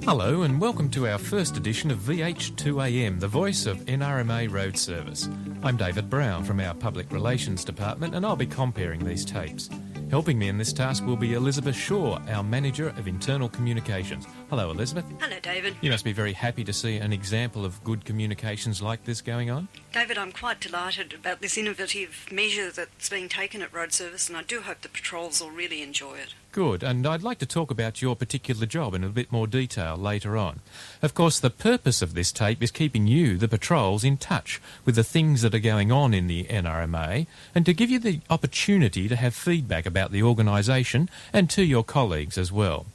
Hello and welcome to our first edition of VH2AM, the voice of NRMA Road Service. I'm David Brown from our Public Relations Department and I'll be comparing these tapes. Helping me in this task will be Elizabeth Shaw, our Manager of Internal Communications. Hello, Elizabeth. Hello, David. You must be very happy to see an example of good communications like this going on. David, I'm quite delighted about this innovative measure that's being taken at Road Service, and I do hope the patrols will really enjoy it. Good, and I'd like to talk about your particular job in a bit more detail later on. Of course, the purpose of this tape is keeping you, the patrols, in touch with the things that are going on in the NRMA and to give you the opportunity to have feedback about the organisation and to your colleagues as well.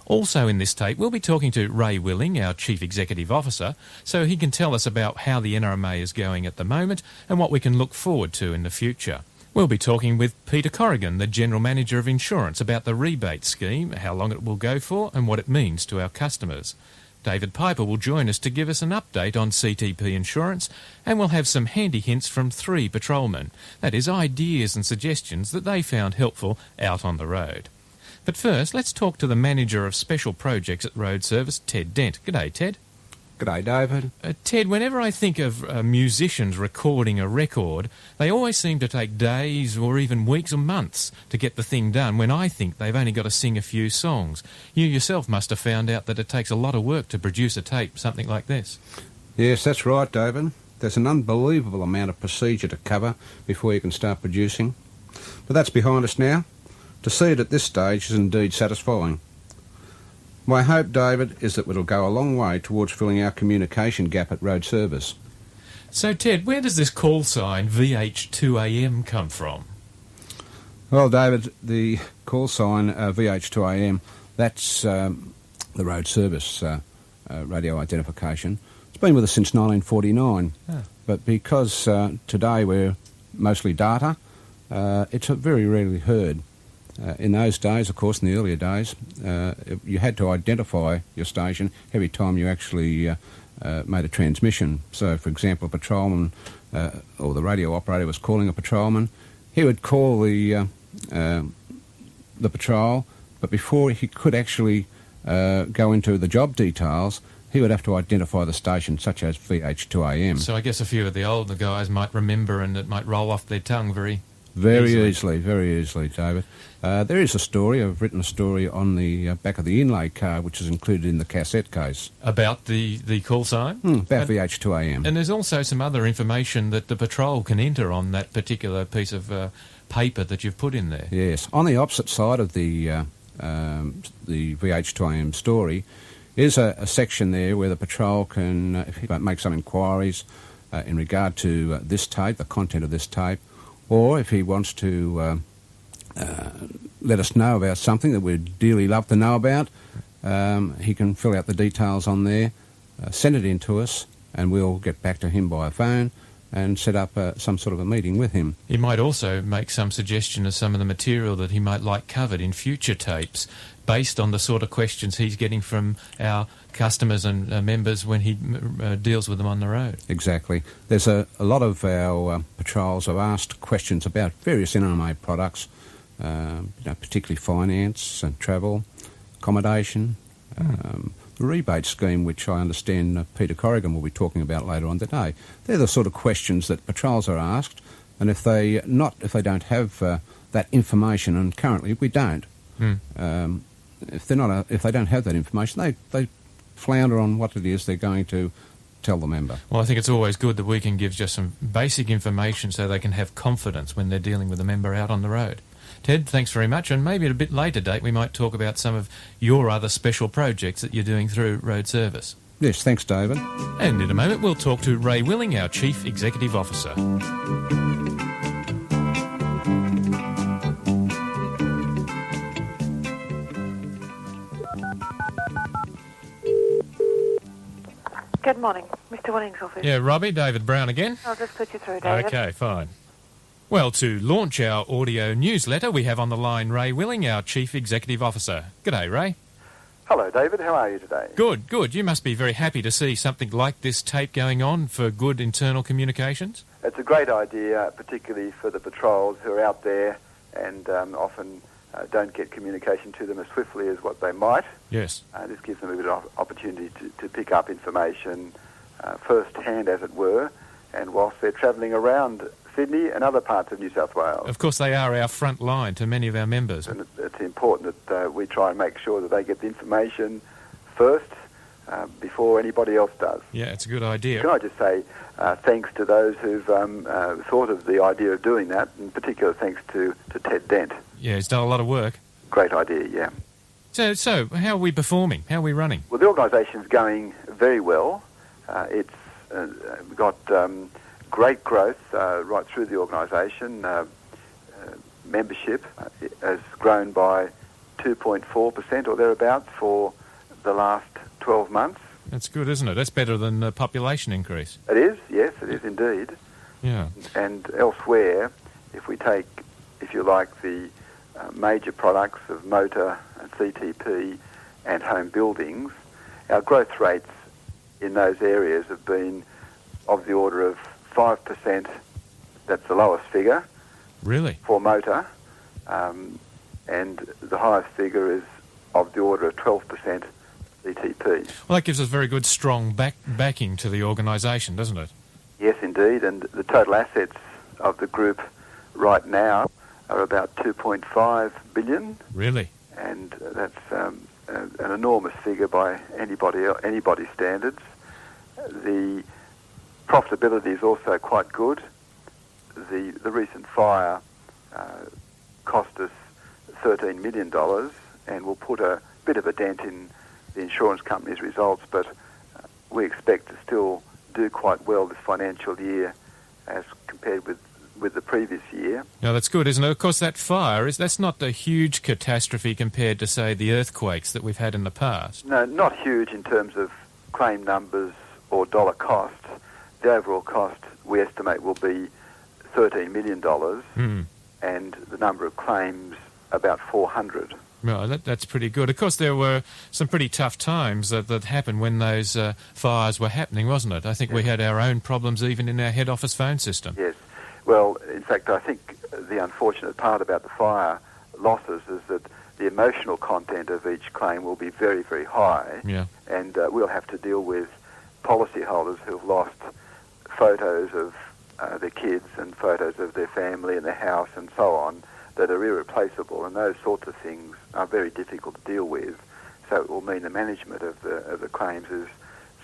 Also in this tape, we'll be talking to Ray Willing, our Chief Executive Officer, so he can tell us about how the NRMA is going at the moment and what we can look forward to in the future. We'll be talking with Peter Corrigan, the General Manager of Insurance, about the rebate scheme, how long it will go for and what it means to our customers. David Piper will join us to give us an update on CTP insurance, and we'll have some handy hints from 3 patrolmen. That is, ideas and suggestions that they found helpful out on the road. But first, let's talk to the Manager of Special Projects at Road Service, Ted Dent. G'day, Ted. G'day, David. Ted, whenever I think of musicians recording a record, they always seem to take days or even weeks or months to get the thing done, when I think they've only got to sing a few songs. You yourself must have found out that it takes a lot of work to produce a tape, something like this. Yes, that's right, David. There's an unbelievable amount of procedure to cover before you can start producing. But that's behind us now. To see it at this stage is indeed satisfying. My hope, David, is that it'll go a long way towards filling our communication gap at Road Service. So, Ted, where does this call sign VH2AM come from? Well, David, the call sign VH2AM, that's the Road Service radio identification. It's been with us since 1949. But because today we're mostly data, it's very rarely heard. In those days, of course, in the earlier days, you had to identify your station every time you actually made a transmission. So, for example, a patrolman or the radio operator was calling a patrolman. He would call the patrol, but before he could actually go into the job details, he would have to identify the station, such as VH2AM. So I guess a few of the older guys might remember, and it might roll off their tongue very easily, David. There is a story, I've written a story on the back of the inlay card, which is included in the cassette case. About the call sign? About VH2AM. And there's also some other information that the patrol can enter on that particular piece of paper that you've put in there. Yes. On the opposite side of the VH2AM story is a section there where the patrol can make some inquiries in regard to this tape, the content of this tape, or if he wants to let us know about something that we'd dearly love to know about, he can fill out the details on there, send it in to us, and we'll get back to him by phone and set up some sort of a meeting with him. He might also make some suggestion of some of the material that he might like covered in future tapes, based on the sort of questions he's getting from our customers and members when he deals with them on the road. Exactly. There's a lot of our patrols have asked questions about various NRMA products, particularly finance and travel, accommodation, the rebate scheme, which I understand Peter Corrigan will be talking about later on today. They're the sort of questions that patrols are asked, and if they don't have that information, and currently we don't, if they don't have that information, they flounder on what it is they're going to tell the member. Well, I think it's always good that we can give just some basic information so they can have confidence when they're dealing with a member out on the road. Ted, thanks very much, and maybe at a bit later date we might talk about some of your other special projects that you're doing through Road Service. Yes, thanks, David. And in a moment we'll talk to Ray Willing, our Chief Executive Officer. Good morning, Mr. Willing's office. Yeah, Robbie, David Brown again. I'll just put you through, David. Okay, fine. Well, to launch our audio newsletter, we have on the line Ray Willing, our Chief Executive Officer. G'day, Ray. Hello, David. How are you today? Good, good. You must be very happy to see something like this tape going on for good internal communications. It's a great idea, particularly for the patrols who are out there and often don't get communication to them as swiftly as what they might. Yes. This gives them a bit of opportunity to pick up information first-hand, as it were, and whilst they're travelling around Sydney and other parts of New South Wales. Of course, they are our front line to many of our members. And it's important that we try and make sure that they get the information first before anybody else does. Yeah, it's a good idea. Can I just say thanks to those who've thought of the idea of doing that, in particular thanks to Ted Dent. Yeah, he's done a lot of work. Great idea, yeah. So how are we performing? How are we running? Well, the organisation's going very well. It's got great growth right through the organisation. Membership has grown by 2.4% or thereabouts for the last 12 months. That's good, isn't it? That's better than the population increase. It is, yes, it is indeed. Yeah. And elsewhere, if we take, if you like, the major products of motor and CTP and home buildings, our growth rates in those areas have been of the order of 5%. That's the lowest figure. Really? For motor. And the highest figure is of the order of 12% CTP. Well, that gives us very good, strong backing to the organisation, doesn't it? Yes, indeed. And the total assets of the group right now are about 2.5 billion. Really? And that's an enormous figure by anybody's standards. The profitability is also quite good. The recent fire cost us $13 million and will put a bit of a dent in the insurance company's results, but we expect to still do quite well this financial year as compared with the previous year. No, that's good, isn't it? Of course, that fire, that's not a huge catastrophe compared to, say, the earthquakes that we've had in the past. No, not huge in terms of claim numbers or dollar cost. The overall cost, we estimate, will be $13 million, and the number of claims about 400. Well, that's pretty good. Of course, there were some pretty tough times that happened when those fires were happening, wasn't it? I think we had our own problems even in our head office phone system. Yes. Well, in fact, I think the unfortunate part about the fire losses is that the emotional content of each claim will be very, very high. Yeah. And we'll have to deal with policyholders who've lost photos of their kids and photos of their family and their house and so on that are irreplaceable, and those sorts of things are very difficult to deal with. So it will mean the management of the claims is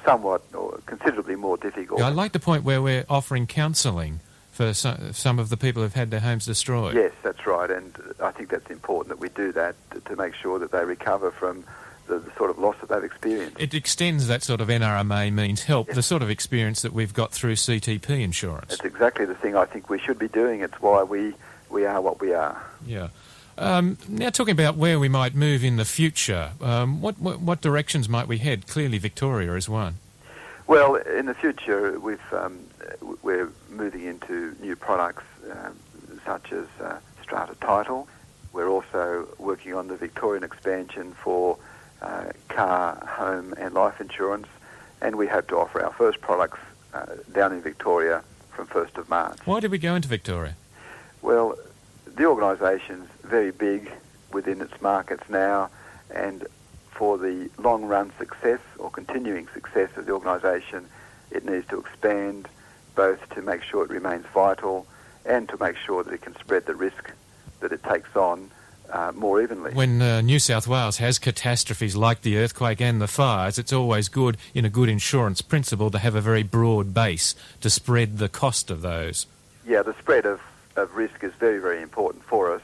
somewhat or considerably more difficult. Yeah, I like the point where we're offering counselling for some of the people who've had their homes destroyed. Yes, that's right, and I think that's important that we do that to make sure that they recover from the sort of loss that they've experienced. It extends that sort of NRMA means help, yes. The sort of experience that we've got through CTP insurance. That's exactly the thing I think we should be doing. It's why we are what we are. Yeah. Now talking about where we might move in the future, what directions might we head? Clearly Victoria is one. Well, in the future we're moving into new products such as strata title. We're also working on the Victorian expansion for car, home and life insurance, and we hope to offer our first products down in Victoria from 1st of March. Why did we go into Victoria? Well, the organisation's very big within its markets now, and for the long-run success or continuing success of the organisation, it needs to expand both to make sure it remains vital and to make sure that it can spread the risk that it takes on more evenly. When New South Wales has catastrophes like the earthquake and the fires, it's always good in a good insurance principle to have a very broad base to spread the cost of those. Yeah, the spread of risk is very, very important for us,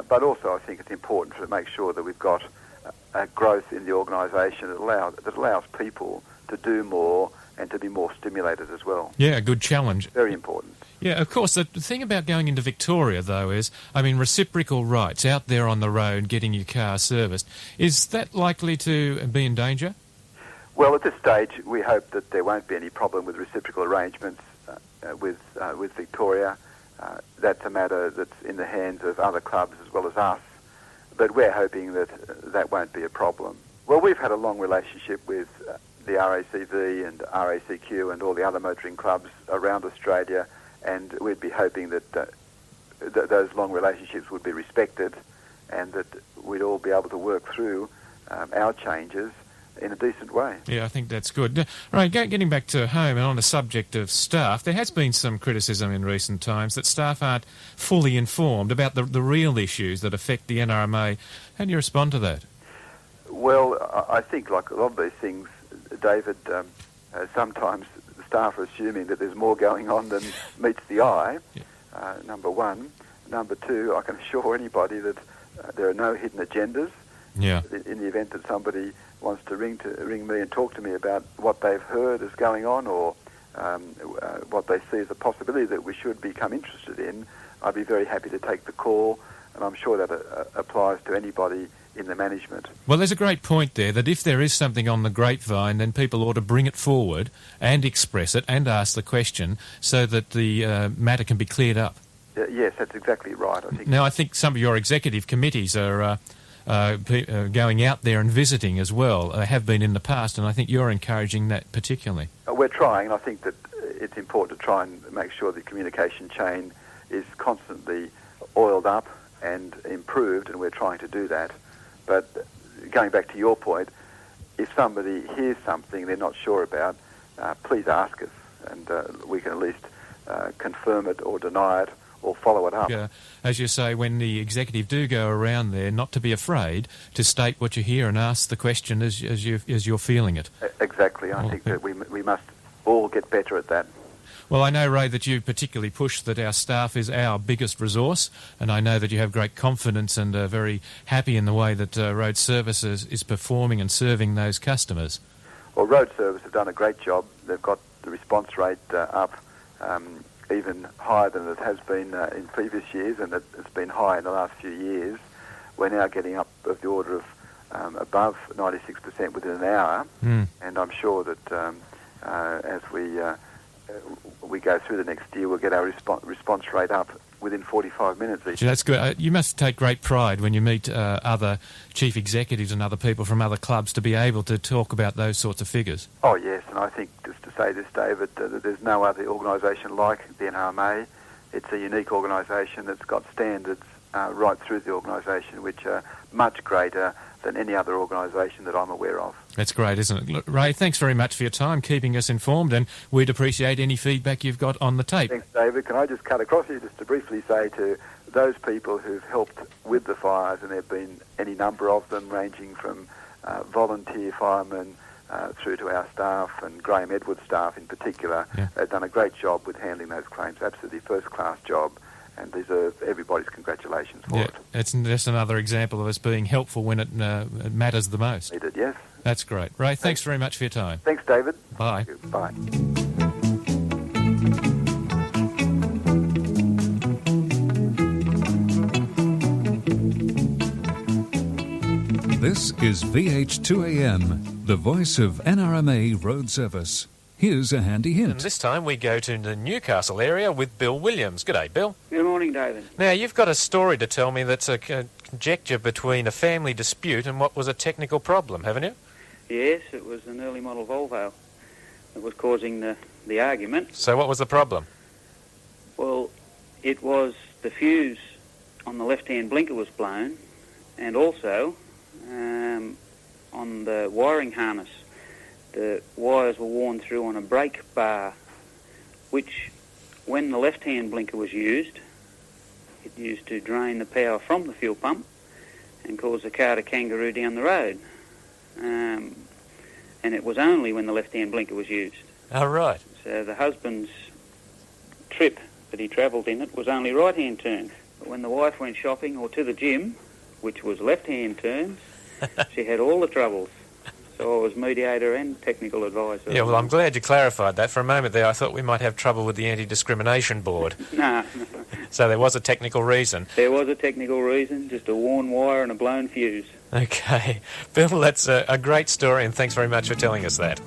but also I think it's important to make sure that we've got a growth in the organisation that allows people to do more and to be more stimulated as well. Yeah, a good challenge. Very important. Yeah, of course. The thing about going into Victoria, though, is, I mean, reciprocal rights out there on the road, getting your car serviced, is that likely to be in danger? Well, at this stage, we hope that there won't be any problem with reciprocal arrangements with Victoria. That's a matter that's in the hands of other clubs as well as us, but we're hoping that won't be a problem. Well, we've had a long relationship with the RACV and RACQ and all the other motoring clubs around Australia, and we'd be hoping that those long relationships would be respected and that we'd all be able to work through our changes in a decent way. Yeah, I think that's good. Right, getting back to home and on the subject of staff, there has been some criticism in recent times that staff aren't fully informed about the real issues that affect the NRMA. How do you respond to that? Well, I think, like a lot of these things, David, sometimes staff are assuming that there's more going on than meets the eye, number one. Number two, I can assure anybody that there are no hidden agendas. Yeah. In the event that somebody wants to ring me and talk to me about what they've heard is going on, or what they see as a possibility that we should become interested in, I'd be very happy to take the call, and I'm sure that applies to anybody in the management. Well, there's a great point there, that if there is something on the grapevine, then people ought to bring it forward and express it and ask the question so that the matter can be cleared up. Yes, that's exactly right. I think some of your executive committees are going out there and visiting as well, have been in the past, and I think you're encouraging that particularly. We're trying, and I think that it's important to try and make sure the communication chain is constantly oiled up and improved, and we're trying to do that. But going back to your point, if somebody hears something they're not sure about, please ask us, and we can at least confirm it or deny it or follow it up. As you say, when the executive do go around there, not to be afraid to state what you hear and ask the question as you're feeling it. Exactly. I think that we must all get better at that. Well, I know, Ray, that you particularly push that our staff is our biggest resource, and I know that you have great confidence and are very happy in the way that Road Services is performing and serving those customers. Well, Road Service have done a great job. They've got the response rate up even higher than it has been in previous years, and it's been high in the last few years. We're now getting up of the order of above 96% within an hour, and I'm sure that as we go through the next year, we'll get our response rate up within 45 minutes each. That's good. You must take great pride when you meet other chief executives and other people from other clubs to be able to talk about those sorts of figures. Oh, yes, and I think, just to say this, David, that there's no other organisation like the NRMA. It's a unique organisation that's got standards right through the organisation which are much greater than any other organisation that I'm aware of. That's great, isn't it? Look, Ray, thanks very much for your time, keeping us informed, and we'd appreciate any feedback you've got on the tape. Thanks, David. Can I just cut across you just to briefly say to those people who've helped with the fires, and there have been any number of them, ranging from volunteer firemen through to our staff, and Graham Edwards' staff in particular, they've done a great job with handling those claims, absolutely first-class job, and deserve everybody's congratulations for it. It's just another example of us being helpful when it matters the most. Needed, yes. That's great. Ray, thanks very much for your time. Thanks, David. Bye. Thank you. Bye. This is VH2AM, the voice of NRMA Road Service. Here's a handy hint. And this time we go to the Newcastle area with Bill Williams. G'day, Bill. Good morning, David. Now, you've got a story to tell me that's a conjecture between a family dispute and what was a technical problem, haven't you? Yes, it was an early model Volvo that was causing the argument. So what was the problem? Well, it was the fuse on the left-hand blinker was blown, and also on the wiring harness. The wires were worn through on a brake bar, which, when the left-hand blinker was used, it used to drain the power from the fuel pump and cause the car to kangaroo down the road. And it was only when the left-hand blinker was used. Oh, right. So the husband's trip that he travelled in it was only right-hand turns. But when the wife went shopping or to the gym, which was left-hand turns, she had all the troubles. So I was mediator and technical advisor. Yeah, well, I'm glad you clarified that. For a moment there, I thought we might have trouble with the Anti-Discrimination Board. No. So there was a technical reason. There was a technical reason, just a worn wire and a blown fuse. Okay. Bill, that's a great story, and thanks very much for telling us that.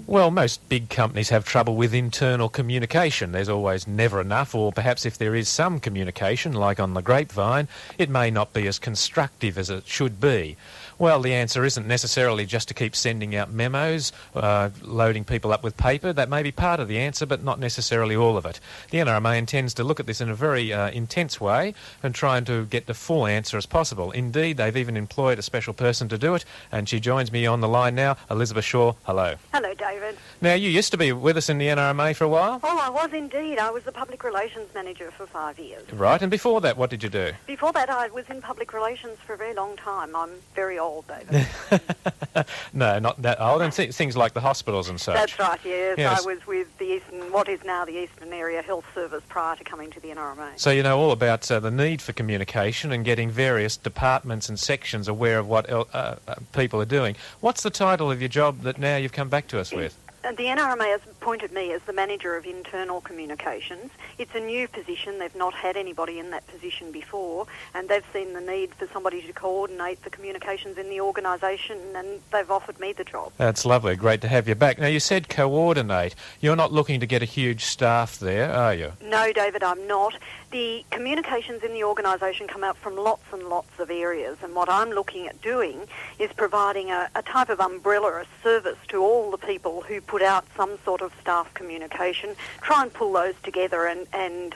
Well, most big companies have trouble with internal communication. There's always never enough, or perhaps if there is some communication, like on the grapevine, it may not be as constructive as it should be. Well, the answer isn't necessarily just to keep sending out memos, loading people up with paper. That may be part of the answer, but not necessarily all of it. The NRMA intends to look at this in a very intense way and try to get the full answer as possible. Indeed, they've even employed a special person to do it, and she joins me on the line now. Elizabeth Shaw, hello. Hello, David. Now, you used to be with us in the NRMA for a while? Oh, I was indeed. I was the Public Relations Manager for 5 years. Right, and before that, what did you do? Before that, I was in public relations for a very long time. I'm very old, David. No, not that old. And things like the hospitals and such. That's right, yes. Yes. I was with the Eastern, what is now the Eastern Area Health Service prior to coming to the NRMA. So you know all about the need for communication and getting various departments and sections aware of what people are doing. What's the title of your job that now you've come back to us with? The NRMA has appointed me as the Manager of Internal Communications. It's a new position. They've not had anybody in that position before, and they've seen the need for somebody to coordinate the communications in the organisation, and they've offered me the job. That's lovely. Great to have you back. Now, you said coordinate. You're not looking to get a huge staff there, are you? No, David, I'm not. The communications in the organisation come out from lots and lots of areas, and what I'm looking at doing is providing a type of umbrella, a service to all the people who put out some sort of staff communication, try and pull those together, and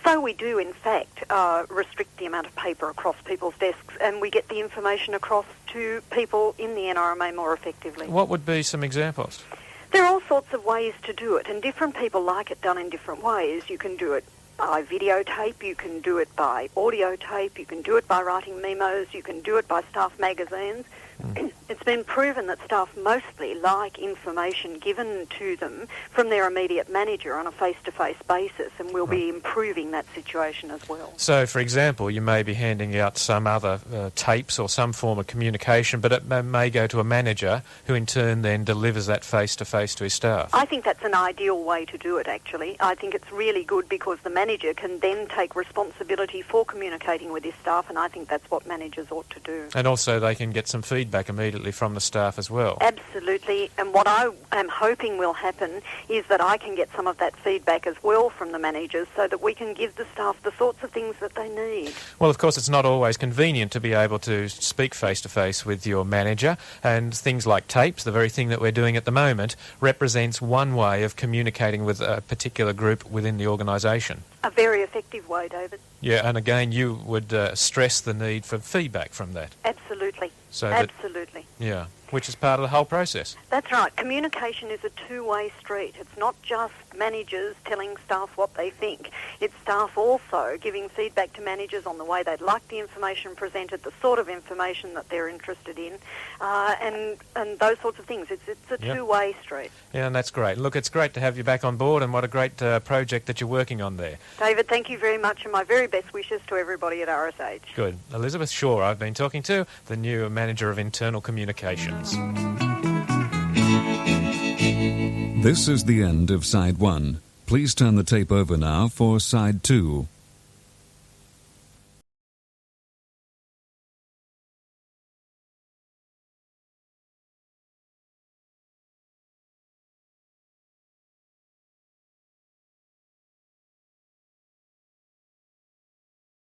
so we do, in fact, restrict the amount of paper across people's desks, and we get the information across to people in the NRMA more effectively. What would be some examples? There are all sorts of ways to do it, and different people like it done in different ways. You can do it by videotape, you can do it by audio tape, you can do it by writing memos, you can do it by staff magazines. It's been proven that staff mostly like information given to them from their immediate manager on a face-to-face basis, and we'll be improving that situation as well. So, for example, you may be handing out some other tapes or some form of communication, but it may go to a manager who in turn then delivers that face-to-face to his staff. I think that's an ideal way to do it, actually. I think it's really good because the manager can then take responsibility for communicating with his staff, and I think that's what managers ought to do. And also they can get some feedback immediately from the staff as well. Absolutely, and what I am hoping will happen is that I can get some of that feedback as well from the managers so that we can give the staff the sorts of things that they need. Well, of course, it's not always convenient to be able to speak face-to-face with your manager, and things like tapes, the very thing that we're doing at the moment, represents one way of communicating with a particular group within the organisation. A very effective way, David. Yeah, and again, you would stress the need for feedback from that. Absolutely. So absolutely. Yeah, which is part of the whole process. That's right. Communication is a two-way street. It's not just managers telling staff what they think. It's staff also giving feedback to managers on the way they'd like the information presented, the sort of information that they're interested in, and those sorts of things. It's a two-way street. Yeah, and that's great. Look, it's great to have you back on board, and what a great project that you're working on there. David, thank you very much, and my very best wishes to everybody at RSH. Good. Elizabeth Shaw, I've been talking to, the new Manager of Internal Communications. This is the end of Side 1. Please turn the tape over now for Side 2.